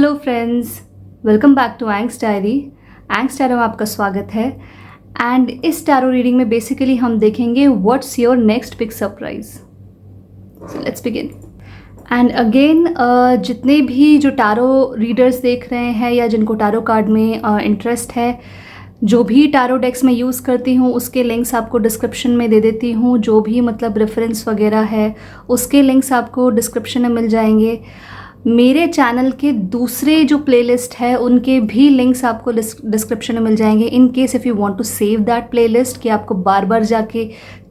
Hello friends, welcome back to Angs diary. Angs tarot में आपका स्वागत है। एंड इस टैरो रीडिंग में बेसिकली हम देखेंगे what's your next big surprise. So let's begin. And again जितने भी जो टैरो रीडर्स देख रहे हैं या जिनको टैरो कार्ड में इंटरेस्ट है, जो भी टैरो डेक्स मैं यूज़ करती हूँ उसके लिंक्स आपको डिस्क्रिप्शन में दे देती हूँ। जो भी मतलब रेफरेंस वगैरह है उसके लिंक्स आपको डिस्क्रिप्शन में मिल जाएंगे। मेरे चैनल के दूसरे जो प्लेलिस्ट है उनके भी लिंक्स आपको डिस्क्रिप्शन में मिल जाएंगे, in case if you want to save that playlist, कि आपको बार बार जाके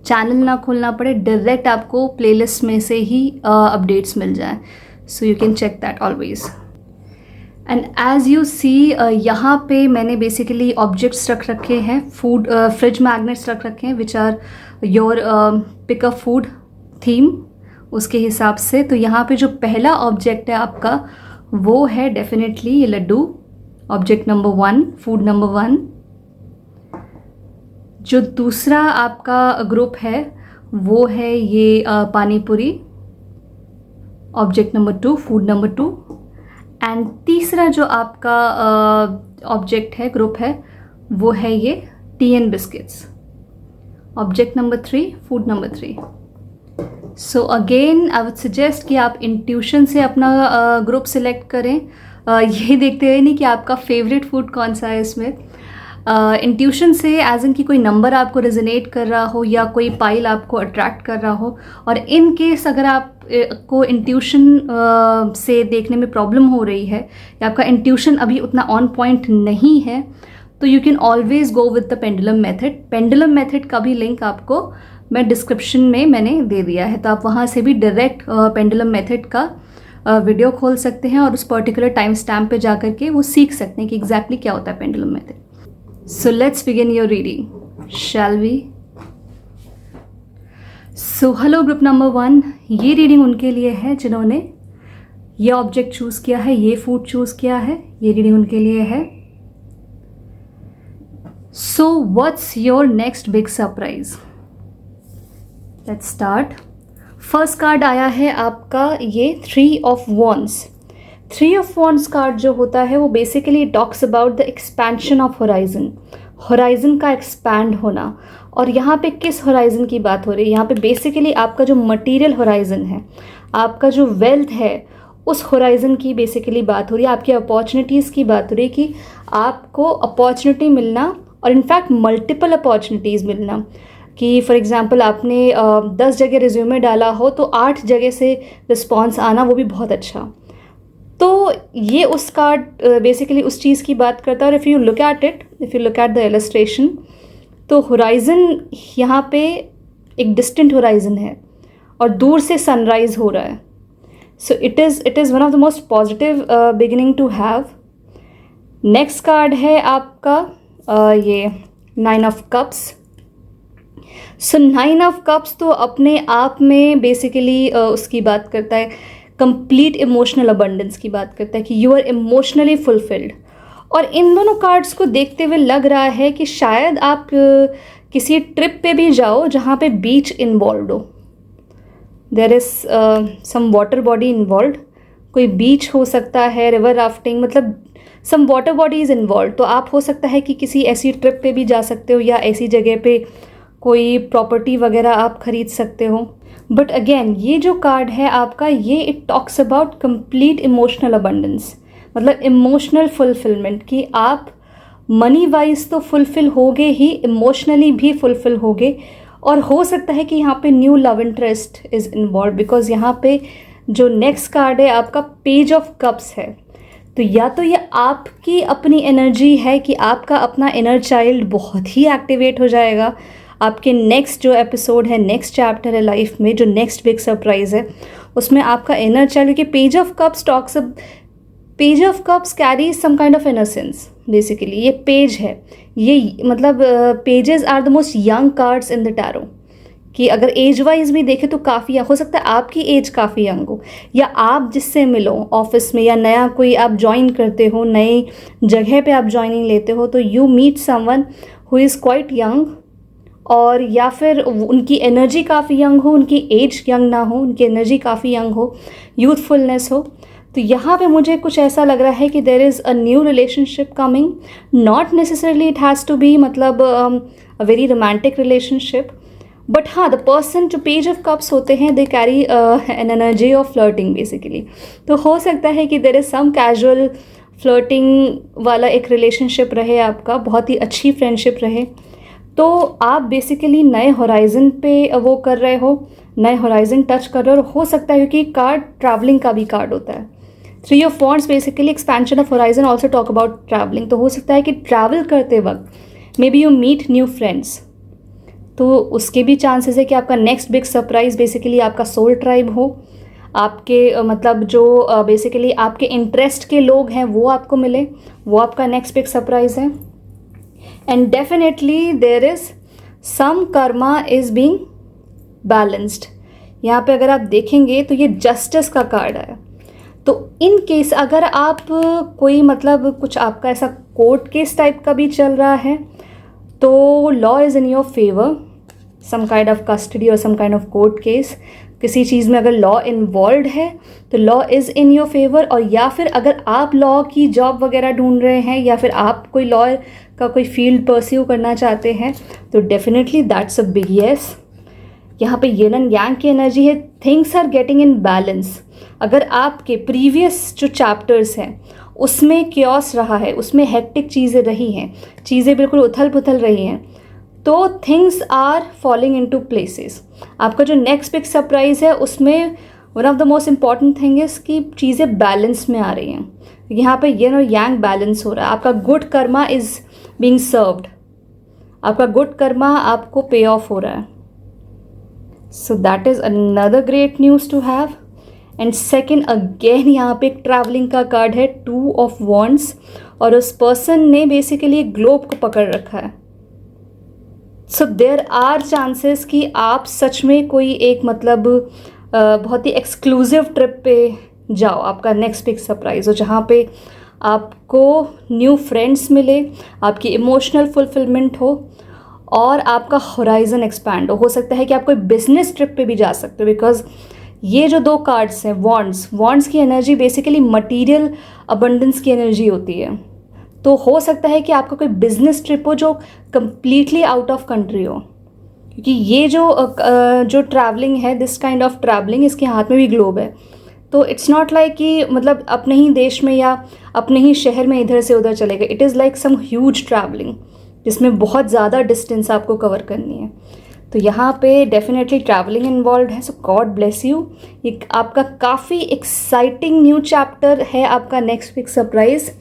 चैनल ना खोलना पड़े, डायरेक्ट आपको प्लेलिस्ट में से ही अपडेट्स मिल जाए। So you can check that always. And as you see यहाँ पे मैंने बेसिकली ऑब्जेक्ट्स रख रखे हैं, फूड फ्रिज मैग्नेट्स रख रखे हैं which are your pick a food theme उसके हिसाब से। तो यहाँ पे जो पहला ऑब्जेक्ट है आपका वो है डेफिनेटली ये laddoo, object number 1, food number 1। जो दूसरा आपका ग्रुप है वो है ये पानी पूरी, object number 2, food number 2। And तीसरा जो आपका ऑब्जेक्ट है, ग्रुप है, वो है ये T and biscuits, object number 3, food number 3। So again I would suggest कि आप इंट्यूशन से अपना ग्रुप सिलेक्ट करें, ये देखते हुए नहीं कि आपका फेवरेट फूड कौन सा है इसमें। इंट्यूशन से एज इन कि कोई नंबर आपको रेजोनेट कर रहा हो या कोई पाइल आपको अट्रैक्ट कर रहा हो, और इन केस अगर आप को इंट्यूशन से देखने में प्रॉब्लम हो रही है या आपका इंट्यूशन अभी उतना ऑन पॉइंट नहीं है, तो you can always go with the pendulum method. Pendulum method का भी लिंक आपको मैं डिस्क्रिप्शन में मैंने दे दिया है, तो आप वहाँ से भी डायरेक्ट पेंडुलम मेथड का वीडियो खोल सकते हैं और उस पर्टिकुलर टाइम स्टैम्प पे जा करके वो सीख सकते हैं कि एग्जैक्टली क्या होता है pendulum method. So let's begin your reading, shall we. So hello group number 1, ये रीडिंग उनके लिए है जिन्होंने ये ऑब्जेक्ट चूज़ किया है, ये फूड चूज़ किया है। ये रीडिंग उनके लिए है। So what's your next big surprise? Let's start. First card आया है आपका ये 3 of wands. 3 of wands card जो होता है वो basically talks about the expansion of horizon, horizon का एक्सपैंड होना। और यहाँ पे किस होराइजन की बात हो रही है? यहाँ पे बेसिकली आपका जो मटेरियल होराइजन है, आपका जो वेल्थ है, उस होराइजन की बेसिकली बात हो रही है। आपकी अपॉर्चुनिटीज़ की बात हो रही है कि आपको अपॉर्चुनिटी मिलना, और इनफैक्ट मल्टीपल अपॉर्चुनिटीज़ मिलना। कि फॉर एग्ज़ाम्पल आपने 10 जगह रिज्यूमे डाला हो तो 8 जगह से रिस्पॉन्स आना, वो भी बहुत अच्छा। तो ये उस कार्ड बेसिकली उस चीज़ की बात करता है। और if you look at it, if you look at the illustration, तो होराइज़न यहाँ पे एक डिस्टेंट होराइज़न है और दूर से सनराइज़ हो रहा है। So it is one of the most positive beginning to have. Next card है आपका ये 9 of cups. So 9 of cups तो अपने आप में बेसिकली उसकी बात करता है, कंप्लीट इमोशनल अबंडेंस की बात करता है कि यू आर इमोशनली फुलफिल्ड। और इन दोनों कार्ड्स को देखते हुए लग रहा है कि शायद आप किसी ट्रिप पे भी जाओ जहाँ पे बीच इन्वॉल्व हो, there is some water body involve, कोई बीच हो सकता है, रिवर राफ्टिंग, मतलब some water body is involve. तो आप हो सकता है कि किसी ऐसी ट्रिप पे भी जा सकते हो या ऐसी जगह पे कोई प्रॉपर्टी वगैरह आप खरीद सकते हो। बट अगेन ये जो कार्ड है आपका, ये it talks about complete emotional abundance, मतलब इमोशनल फुलफिलमेंट, कि आप मनी वाइज तो फुलफिल होगे ही, इमोशनली भी फुलफिल होगे। और हो सकता है कि यहाँ पे new love interest is involve, because यहाँ पे जो नेक्स्ट कार्ड है आपका पेज ऑफ कप्स है। तो या तो ये आपकी अपनी एनर्जी है कि आपका अपना इनर चाइल्ड बहुत ही एक्टिवेट हो जाएगा। आपके नेक्स्ट जो एपिसोड है, नेक्स्ट चैप्टर है लाइफ में, जो नेक्स्ट बिग सरप्राइज है, उसमें आपका इनर चाइल्ड के page of cups talks, page of cups carry some kind of innocence. Basically ये पेज है, ये मतलब pages are the most young cards in the tarot, कि अगर एज वाइज भी देखें तो काफ़ी हो सकता है आपकी एज काफ़ी यंग हो, या आप जिससे मिलो ऑफिस में, या नया कोई आप ज्वाइन करते हो, नई जगह पे आप ज्वाइनिंग लेते हो, तो you meet someone who is quite young, और या फिर उनकी एनर्जी काफ़ी यंग हो, उनकी एज यंग ना हो, उनकी एनर्जी काफ़ी यंग हो, यूथफुलनेस हो। तो यहाँ पे मुझे कुछ ऐसा लग रहा है कि there is a new relationship coming, not necessarily it has to be मतलब a very romantic relationship, but हाँ द पर्सन जो पेज ऑफ कप्स होते हैं they carry an energy of flirting basically. तो हो सकता है कि there is some casual flirting वाला एक रिलेशनशिप रहे आपका, बहुत ही अच्छी फ्रेंडशिप रहे। तो आप बेसिकली नए होराइजन पे वो कर रहे हो, नए होराइजन टच कर रहे हो सकता है क्योंकि कार्ड ट्रैवलिंग का भी कार्ड होता है। 3 of wands basically expansion of horizon also talk about travelling. तो हो सकता है कि ट्रैवल करते वक्त maybe you meet new friends, तो उसके भी चांसेस है कि आपका नेक्स्ट बिग सरप्राइज बेसिकली आपका सोल ट्राइब हो, आपके मतलब जो बेसिकली आपके इंटरेस्ट के लोग हैं वो आपको मिले, वो आपका नेक्स्ट बिग सरप्राइज है। And definitely there is some karma is being balanced. यहाँ पे अगर आप देखेंगे तो ये जस्टिस का कार्ड है। तो इन केस अगर आप कोई मतलब कुछ आपका ऐसा कोर्ट केस टाइप का भी चल रहा है तो law is in your favour, some kind of custody और some kind of court case, किसी चीज़ में अगर लॉ इन्वॉल्व है तो law is in your favour. और या फिर अगर आप लॉ की जॉब वगैरह ढूंढ रहे हैं या फिर आप कोई लॉ का कोई फील्ड परस्यू करना चाहते हैं तो definitely that's a big yes. यहाँ पे यिन एंड यांग की एनर्जी है, things are getting in balance. अगर आपके प्रीवियस जो चैप्टर्स हैं उसमें क्योस रहा है, उसमें हेक्टिक चीज़ें रही हैं, चीज़ें बिल्कुल उथल पुथल रही हैं, तो things are falling into places. आपका जो नेक्स्ट बिग सरप्राइज है उसमें one of the most important thing is कि चीज़ें बैलेंस में आ रही हैं। यहाँ पे यिन और यांग बैलेंस हो रहा है, आपका good karma is being served, आपका गुड कर्मा आपको पे ऑफ हो रहा है। So that is another great news to have. And second again यहाँ पे एक ट्रैवलिंग का कार्ड है, 2 ऑफ वॉन्ड्स, और उस पर्सन ने बेसिकली एक ग्लोब को पकड़ रखा है। सो देयर आर चांसेस कि आप सच में कोई एक मतलब बहुत ही एक्सक्लूसिव ट्रिप पे जाओ, आपका नेक्स्ट बिग सरप्राइज हो, जहाँ पे आपको न्यू फ्रेंड्स मिले, आपकी इमोशनल फुलफिलमेंट हो और आपका होराइजन एक्सपैंड हो सकता है कि आप कोई बिजनेस ट्रिप पे भी जा सकते हो, बिकॉज ये जो 2 कार्ड्स हैं वॉन्ड्स की एनर्जी बेसिकली मटीरियल अबंडेंस की एनर्जी होती है। तो हो सकता है कि आपका कोई बिजनेस ट्रिप हो जो कम्प्लीटली आउट ऑफ कंट्री हो, क्योंकि ये जो ट्रैवलिंग है, दिस काइंड ऑफ ट्रैवलिंग, इसके हाथ में भी ग्लोब है। तो इट्स नॉट लाइक कि मतलब अपने ही देश में या अपने ही शहर में इधर से उधर चलेगा। It is like some huge travelling जिसमें बहुत ज़्यादा डिस्टेंस आपको कवर करनी है। तो यहाँ पे डेफिनेटली ट्रैवलिंग इन्वॉल्व है। सो गॉड ब्लेस यू। ये आपका काफ़ी एक्साइटिंग न्यू चैप्टर है, आपका next big surprise.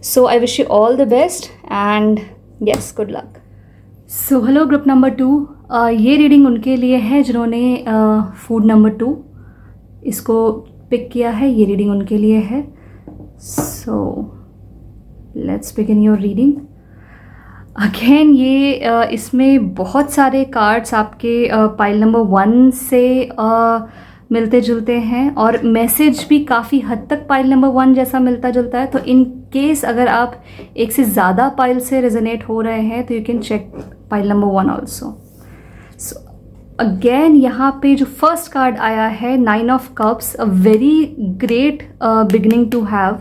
So I wish you all the best and yes, good luck. So hello group number 2, ये रीडिंग उनके लिए है जिन्होंने फूड नंबर 2 इसको पिक किया है। ये रीडिंग उनके लिए है। सो let's begin your reading. Again ये इसमें बहुत सारे कार्ड्स आपके पाइल नंबर 1 से मिलते जुलते हैं और मैसेज भी काफ़ी हद तक पाइल नंबर 1 जैसा मिलता जुलता है। तो इन केस अगर आप एक से ज़्यादा पाइल से रेजोनेट हो रहे हैं तो you can check pile number 1 also. So again यहाँ पे जो फर्स्ट कार्ड आया है 9 of cups, a very great beginning to have.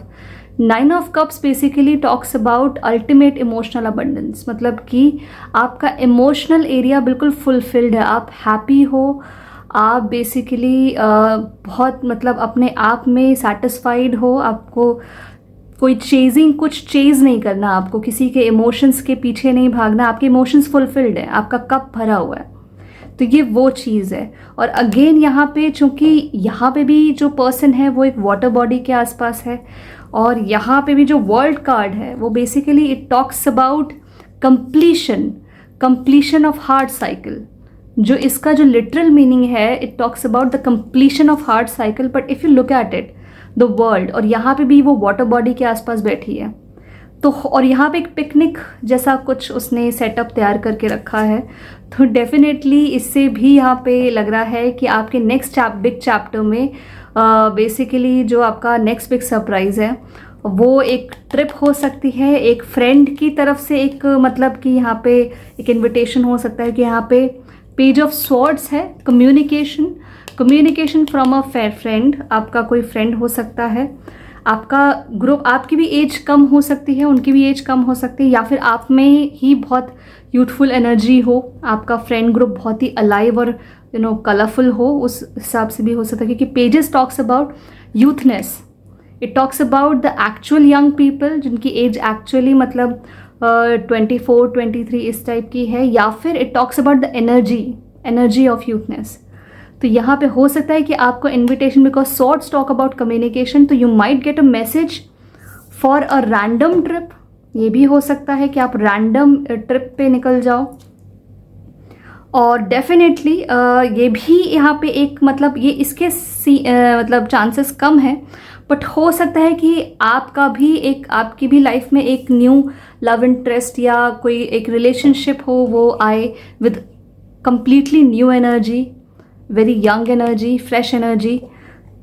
9 of cups basically talks about ultimate emotional abundance, मतलब कि आपका इमोशनल एरिया बिल्कुल फुलफिल्ड है, आप हैप्पी हो, आप बेसिकली बहुत मतलब अपने आप में सेटिस्फाइड हो, आपको कोई कुछ चेज़ नहीं करना, आपको किसी के इमोशंस के पीछे नहीं भागना, आपके इमोशंस फुलफिल्ड है, आपका कप भरा हुआ है। तो ये वो चीज़ है। और अगेन यहाँ पे चूँकि यहाँ पे भी जो पर्सन है वो एक वाटर बॉडी के आसपास है और यहाँ पे भी जो वर्ल्ड कार्ड है वो basically it talks about completion of heart cycle. जो इसका जो लिटरल मीनिंग है it talks about the completion of heart cycle, but if you look at it the world, और यहाँ पे भी वो वाटर बॉडी के आसपास बैठी है। तो और यहाँ पे एक पिकनिक जैसा कुछ उसने सेटअप तैयार करके रखा है। तो डेफिनेटली इससे भी यहाँ पे लग रहा है कि आपके नेक्स्ट बिग चैप्टर में बेसिकली जो आपका नेक्स्ट बिग सरप्राइज़ है वो एक ट्रिप हो सकती है, एक फ्रेंड की तरफ से एक मतलब कि यहाँ पे एक इनविटेशन हो सकता है कि यहाँ पे पेज ऑफ स्वॉर्ड्स है, कम्युनिकेशन फ्रॉम अ फ्रेंड, आपका कोई फ्रेंड हो सकता है। आपका ग्रुप, आपकी भी एज कम हो सकती है, उनकी भी एज कम हो सकती है, या फिर आप में ही बहुत यूथफुल एनर्जी हो, आपका फ्रेंड ग्रुप बहुत ही अलाइव और कलरफुल हो, उस हिसाब से भी हो सकता है। क्योंकि pages talks about youthness, it talks about the actual young people जिनकी एज एक्चुअली मतलब 24 23 इस टाइप की है, या फिर it talks about the energy of youthness. तो यहाँ पे हो सकता है कि आपको invitation, because sorts talk about communication, तो you might get a message for a random trip. ये भी हो सकता है कि आप रैंडम ट्रिप पे निकल जाओ। और डेफिनेटली ये भी यहाँ पे एक मतलब ये इसके मतलब चांसेस कम है, बट हो सकता है कि आपकी भी लाइफ में एक न्यू लव इंटरेस्ट या कोई एक रिलेशनशिप हो, वो आए with completely new energy, very young energy, fresh energy.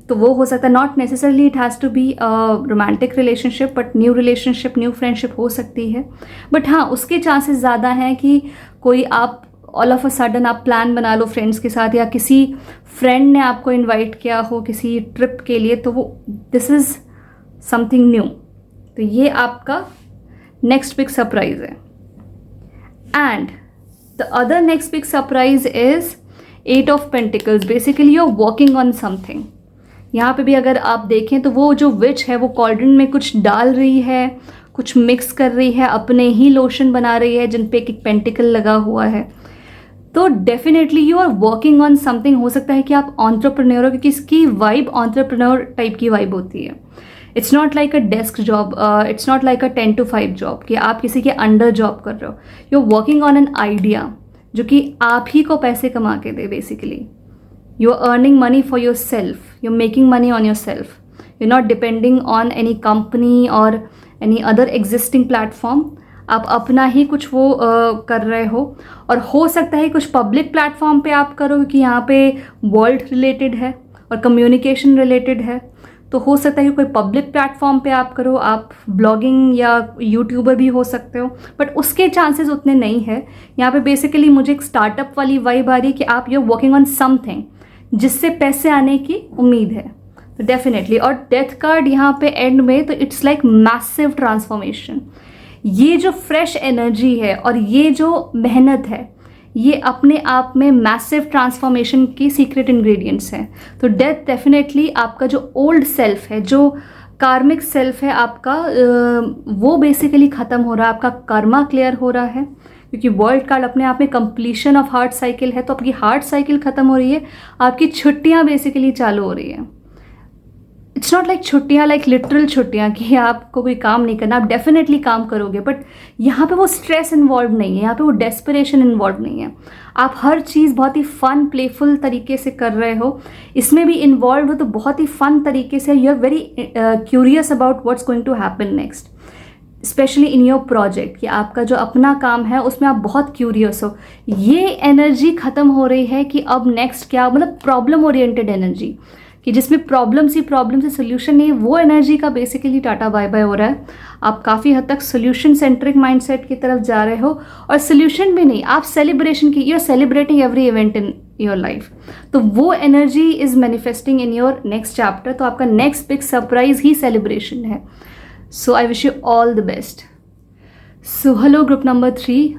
तो वो हो सकता है, not necessarily it has to be romantic relationship, but new relationship, new friendship हो सकती है। बट हाँ, उसके चांसेस ज़्यादा हैं कि कोई आप ऑल ऑफ अ सडन आप प्लान बना लो फ्रेंड्स के साथ, या किसी फ्रेंड ने आपको इनवाइट किया हो किसी ट्रिप के लिए, तो वो दिस इज़ समथिंग न्यू। तो ये आपका नेक्स्ट बिग सरप्राइज है। And the other next big surprise is 8 of pentacles. Basically you are working on something. यहाँ पे भी अगर आप देखें तो वो जो विच है वो कॉल्ड्रन में कुछ डाल रही है, कुछ मिक्स कर रही है, अपने ही लोशन बना रही है जिन पे एक पेंटिकल लगा हुआ है। तो definitely you are working on something. हो सकता है कि आप एंटरप्रेन्योर हो, क्योंकि इसकी वाइब एंटरप्रेन्योर टाइप की वाइब होती है। It's not like a desk job, it's not like a 10 to 5 job कि आप किसी के अंडर जॉब कर रहे हो। You are working on an idea जो कि आप ही को पैसे कमा के दे। Basically you are earning money for your self, you are making money on yourself, you are not depending on any company और एनी अदर एग्जिस्टिंग प्लेटफॉर्म। आप अपना ही कुछ वो कर रहे हो। और हो सकता है कुछ पब्लिक प्लेटफॉर्म पे आप करो, क्योंकि यहाँ पे वर्ल्ड रिलेटेड है और कम्युनिकेशन रिलेटेड है। तो हो सकता है कि कोई पब्लिक प्लेटफॉर्म पे आप करो, आप ब्लॉगिंग या यूट्यूबर भी हो सकते हो, बट उसके चांसेस उतने नहीं है। यहाँ पे बेसिकली मुझे एक स्टार्टअप वाली वाइब आ रही है कि आप you are working on something जिससे पैसे आने की उम्मीद है। तो डेफिनेटली। और डेथ कार्ड यहाँ पे एंड में, तो इट्स लाइक मैसिव ट्रांसफॉर्मेशन। ये जो फ्रेश एनर्जी है और ये जो मेहनत है, ये अपने आप में मैसिव ट्रांसफॉर्मेशन की सीक्रेट इंग्रेडिएंट्स हैं। तो डेथ डेफिनेटली आपका जो ओल्ड सेल्फ है, जो कार्मिक सेल्फ है आपका, वो बेसिकली ख़त्म हो रहा है, आपका कर्मा क्लियर हो रहा है। क्योंकि वर्ल्ड कार्ड अपने आप में कंप्लीशन ऑफ हार्ट साइकिल है, तो आपकी हार्ट साइकिल ख़त्म हो रही है, आपकी छुट्टियाँ बेसिकली चालू हो रही है। इट्स नॉट लाइक छुट्टियाँ, लाइक लिटरल छुट्टियाँ कि आपको कोई काम नहीं करना, आप डेफिनेटली काम करोगे, बट यहाँ पे वो स्ट्रेस इन्वॉल्व नहीं है, यहाँ पे वो डेस्परेशन इन्वॉल्व नहीं है। आप हर चीज़ बहुत ही फन प्लेफुल तरीके से कर रहे हो, इसमें भी इन्वॉल्व हो तो बहुत ही फन तरीके से। You are very curious about what's going to happen next, specially in your project, कि आपका जो अपना काम है उसमें आप बहुत क्यूरियस हो। ये एनर्जी ख़त्म हो रही है कि अब नेक्स्ट क्या, मतलब प्रॉब्लम ओरिएंटेड एनर्जी, कि जिसमें प्रॉब्लम से सोल्यूशन नहीं, वो एनर्जी का बेसिकली टाटा बाय बाय हो रहा है। आप काफ़ी हद तक सोल्यूशन सेंट्रिक माइंडसेट की तरफ जा रहे हो, और सोल्यूशन भी नहीं, आप सेलिब्रेशन की, you are celebrating every event in your life. तो वो energy is manifesting in your next chapter. तो आपका नेक्स्ट बिग सरप्राइज ही सेलिब्रेशन है। So I wish you all the best. So hello group number 3,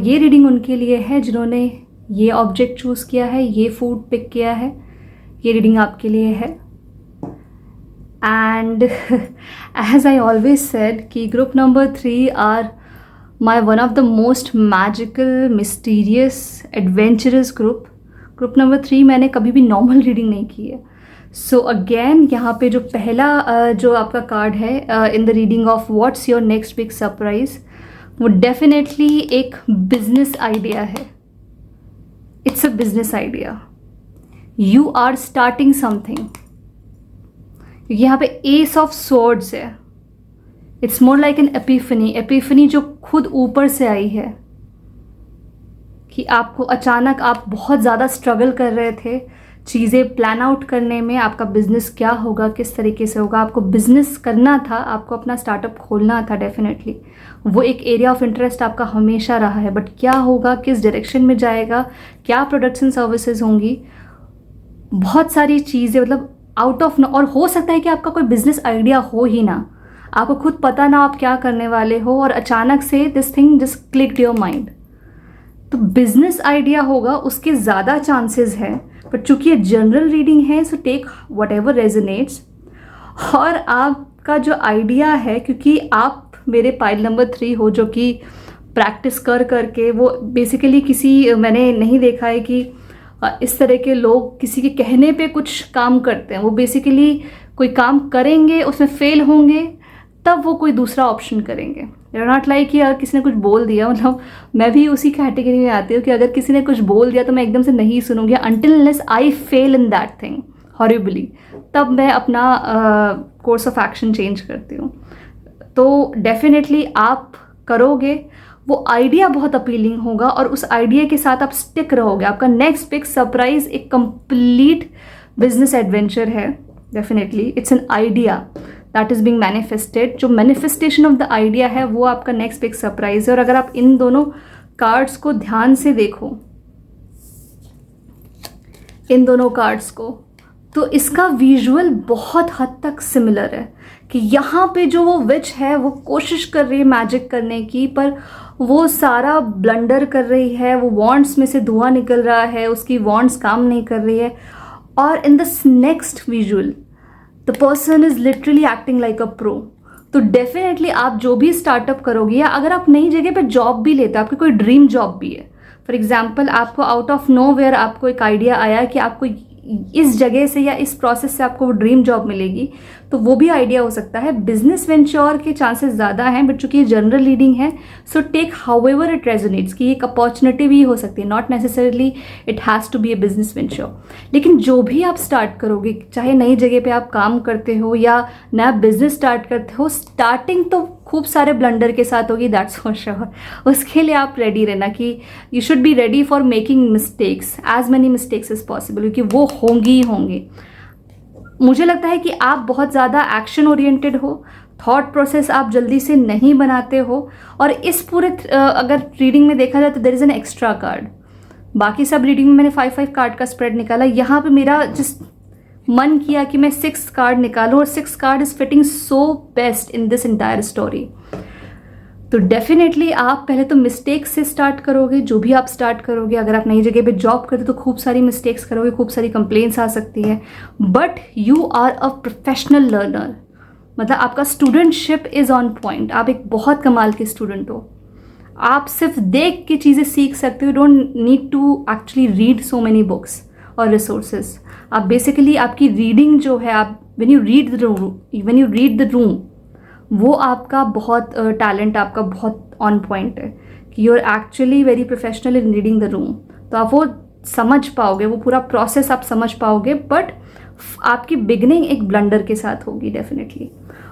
ये reading उनके लिए है जिन्होंने ये ऑब्जेक्ट चूज़ किया है, ये फूड पिक किया है। ये रीडिंग आपके लिए है। And as I always said कि group number 3 are my one of the most magical, mysterious, adventurous group. Group number 3 मैंने कभी भी नॉर्मल रीडिंग नहीं की है। सो अगेन यहाँ पे जो पहला जो आपका कार्ड है in the reading of what's your next big surprise, वो डेफिनेटली एक बिजनेस आइडिया है। It's a business idea. You are starting something. यहाँ पे एस ऑफ स्वॉर्ड्स है। It's more like an epiphany जो खुद ऊपर से आई है, कि आपको अचानक, आप बहुत ज़्यादा स्ट्रगल कर रहे थे चीज़ें प्लान आउट करने में, आपका बिजनेस क्या होगा, किस तरीके से होगा। आपको बिजनेस करना था, आपको अपना स्टार्टअप खोलना था। डेफिनेटली वो एक एरिया ऑफ इंटरेस्ट आपका हमेशा रहा है, बट क्या होगा, किस डायरेक्शन में जाएगा, क्या प्रोडक्ट्स एंड सर्विसेज होंगी, बहुत सारी चीज़ें, मतलब आउट ऑफ, और हो सकता है कि आपका कोई बिजनेस आइडिया हो ही ना, आपको खुद पता ना आप क्या करने वाले हो, और अचानक से this thing just clicked your mind. तो बिजनेस आइडिया होगा, उसके ज़्यादा चांसेस है, बट चूंकि ये जनरल रीडिंग है, so take whatever resonates. और आपका जो आइडिया है, क्योंकि आप मेरे पाइल नंबर 3 हो, जो कि प्रैक्टिस कर करके, वो बेसिकली किसी, मैंने नहीं देखा है कि इस तरह के लोग किसी के कहने पे कुछ काम करते हैं। वो बेसिकली कोई काम करेंगे, उसमें फेल होंगे, तब वो कोई दूसरा ऑप्शन करेंगे। यू आर नॉट लाइक कि अगर किसी ने कुछ बोल दिया, मतलब मैं भी उसी कैटेगरी में आती हूँ कि अगर किसी ने कुछ बोल दिया तो मैं एकदम से नहीं सुनूंगी until unless I fail in that thing horribly, तब मैं अपना कोर्स ऑफ एक्शन चेंज करती हूँ। तो डेफिनेटली आप करोगे, वो आइडिया बहुत अपीलिंग होगा, और उस आइडिया के साथ आप स्टिक रहोगे। आपका नेक्स्ट बिग सरप्राइज एक कंप्लीट बिजनेस एडवेंचर है। Definitely it's an idea that is being manifested. जो मैनिफेस्टेशन ऑफ द आइडिया है वो आपका नेक्स्ट बिग सरप्राइज है। और अगर आप इन दोनों कार्ड्स को ध्यान से देखो, इन दोनों कार्ड्स को, तो इसका विजुअल बहुत हद तक सिमिलर है कि यहाँ पे जो वो विच है वो कोशिश कर रही है मैजिक करने की, पर वो सारा ब्लंडर कर रही है। वो वॉन्ड्स में से धुआं निकल रहा है, उसकी वॉन्ड्स काम नहीं कर रही है। और in this next visual the person is literally acting like a pro. तो डेफिनेटली आप जो भी स्टार्टअप करोगे, या अगर आप नई जगह पे जॉब भी लेते हो, आपकी कोई ड्रीम जॉब भी है, फॉर एग्जाम्पल आपको आउट ऑफ नो वेयर आपको एक आइडिया आया कि आपको इस जगह से या इस प्रोसेस से आपको वो ड्रीम जॉब मिलेगी, तो वो भी आइडिया हो सकता है। बिजनेस वेंचर के चांसेस ज़्यादा हैं, बट चूंकि ये जनरल रीडिंग है, so take however it resonates कि एक अपॉर्चुनिटी भी हो सकती है, not necessarily it has to be a business venture. लेकिन जो भी आप स्टार्ट करोगे, चाहे नई जगह पे आप काम करते हो या नया बिजनेस स्टार्ट करते हो, स्टार्टिंग तो खूब सारे ब्लंडर के साथ होगी, दैट्स फॉर श्योर। उसके लिए आप रेडी रहना कि you should be ready for making mistakes, as many mistakes as possible, क्योंकि वो होंगी ही होंगी। मुझे लगता है कि आप बहुत ज़्यादा एक्शन ओरिएंटेड हो, थॉट प्रोसेस आप जल्दी से नहीं बनाते हो। और इस पूरे अगर रीडिंग में देखा जाए तो there is an extra card. बाकी सब रीडिंग में मैंने 5-5 कार्ड का स्प्रेड निकाला, यहाँ पे मेरा जिस मन किया कि मैं 6 कार्ड निकालूं, और 6 card is fitting so best in this entire story. तो डेफिनेटली आप पहले तो मिस्टेक से स्टार्ट करोगे, जो भी आप स्टार्ट करोगे। अगर आप नई जगह पे जॉब करते तो खूब सारी मिस्टेक्स करोगे, खूब सारी कंप्लेंट्स आ सकती है, but you are a professional learner. मतलब आपका स्टूडेंटशिप इज ऑन पॉइंट, आप एक बहुत कमाल के स्टूडेंट हो। आप सिर्फ देख के चीज़ें सीख सकते हो, don't need to actually read so many books और रिसोर्सेज। आप बेसिकली आपकी रीडिंग जो है, आप when you read the room, वो आपका बहुत टैलेंट आपका बहुत ऑन पॉइंट है कि you are actually very professional in reading the room. तो आप वो समझ पाओगे, वो पूरा प्रोसेस आप समझ पाओगे, बट आपकी बिगनिंग एक ब्लंडर के साथ होगी डेफिनेटली।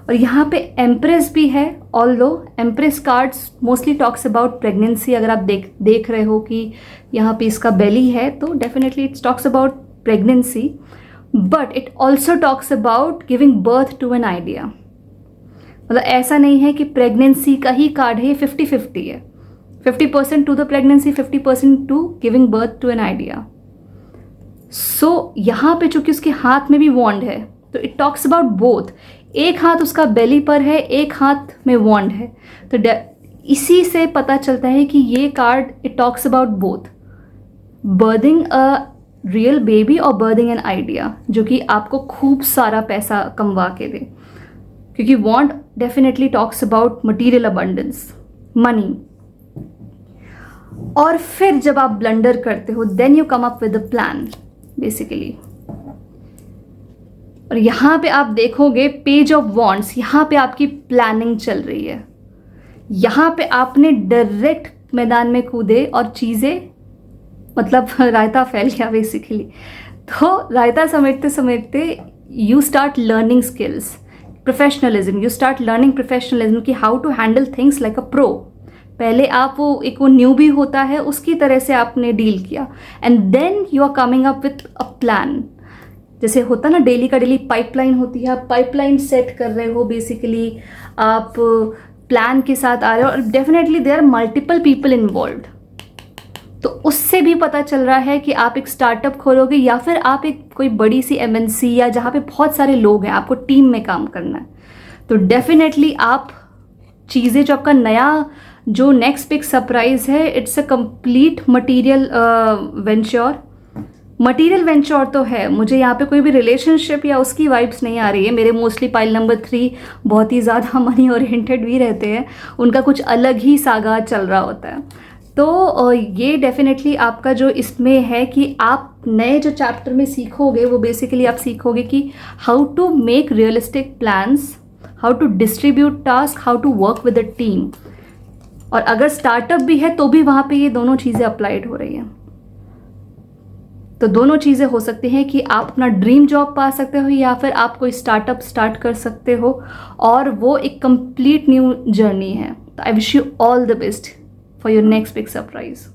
और यहाँ पे एम्प्रेस भी है, although empress cards mostly talks about pregnancy. अगर आप देख रहे हो कि यहाँ पे इसका बेली है, तो definitely it's talks about pregnancy, but it also talks about giving birth to an idea. मतलब ऐसा नहीं है कि प्रेगनेंसी का ही कार्ड है, 50-50 है, 50% to the pregnancy, 50% to giving birth to an idea. So यहाँ पे चूंकि उसके हाथ में भी वॉन्ड है, तो इट टॉक्स अबाउट बोथ। एक हाथ उसका बेली पर है, एक हाथ में वॉन्ड है, तो इसी से पता चलता है कि ये card it talks about both, berthing a real baby और बर्थिंग एन आइडिया, जो कि आपको खूब सारा पैसा कमवा के दे, क्योंकि wand definitely talks about material abundance, money. और फिर जब आप ब्लंडर करते हो, then you come up with a plan basically. और यहाँ पे आप देखोगे पेज ऑफ वॉन्ड्स, यहाँ पे आपकी प्लानिंग चल रही है। यहाँ पे आपने डायरेक्ट मैदान में कूदे और चीज़ें, मतलब रायता फैल गया बेसिकली। तो रायता समेटते समेटते you start learning skills, professionalism, you start learning professionalism कि how to handle things like a pro. पहले आप वो न्यू भी होता है उसकी तरह से आपने डील किया, and then you are coming up with a plan. जैसे होता ना डेली का डेली पाइपलाइन होती है, आप पाइपलाइन सेट कर रहे हो बेसिकली, आप प्लान के साथ आ रहे हो। और definitely there are multiple people involved, तो उससे भी पता चल रहा है कि आप एक स्टार्टअप खोलोगे या फिर आप एक कोई बड़ी सी एमएनसी या जहाँ पे बहुत सारे लोग हैं, आपको टीम में काम करना है, तो डेफिनेटली आप चीज़ें जो आपका नया जो नेक्स्ट बिग सरप्राइज है, it's a complete material venture तो है। मुझे यहाँ पे कोई भी रिलेशनशिप या उसकी वाइब्स नहीं आ रही है। मेरे मोस्टली पाइल नंबर 3 बहुत ही मनी ओरिएंटेड भी रहते हैं, उनका कुछ अलग ही सागा चल रहा होता है। तो ये डेफिनेटली आपका जो इसमें है कि आप नए जो चैप्टर में सीखोगे वो बेसिकली आप सीखोगे कि how to make realistic plans, how to distribute task, how to work with a team. और अगर स्टार्टअप भी है तो भी वहाँ पे ये दोनों चीज़ें अप्लाइड हो रही हैं। तो दोनों चीज़ें हो सकती हैं कि आप अपना ड्रीम जॉब पा सकते हो या फिर आप कोई स्टार्टअप स्टार्ट कर सकते हो, और वो एक कंप्लीट न्यू जर्नी है। तो आई wish you all the best for your next big surprise.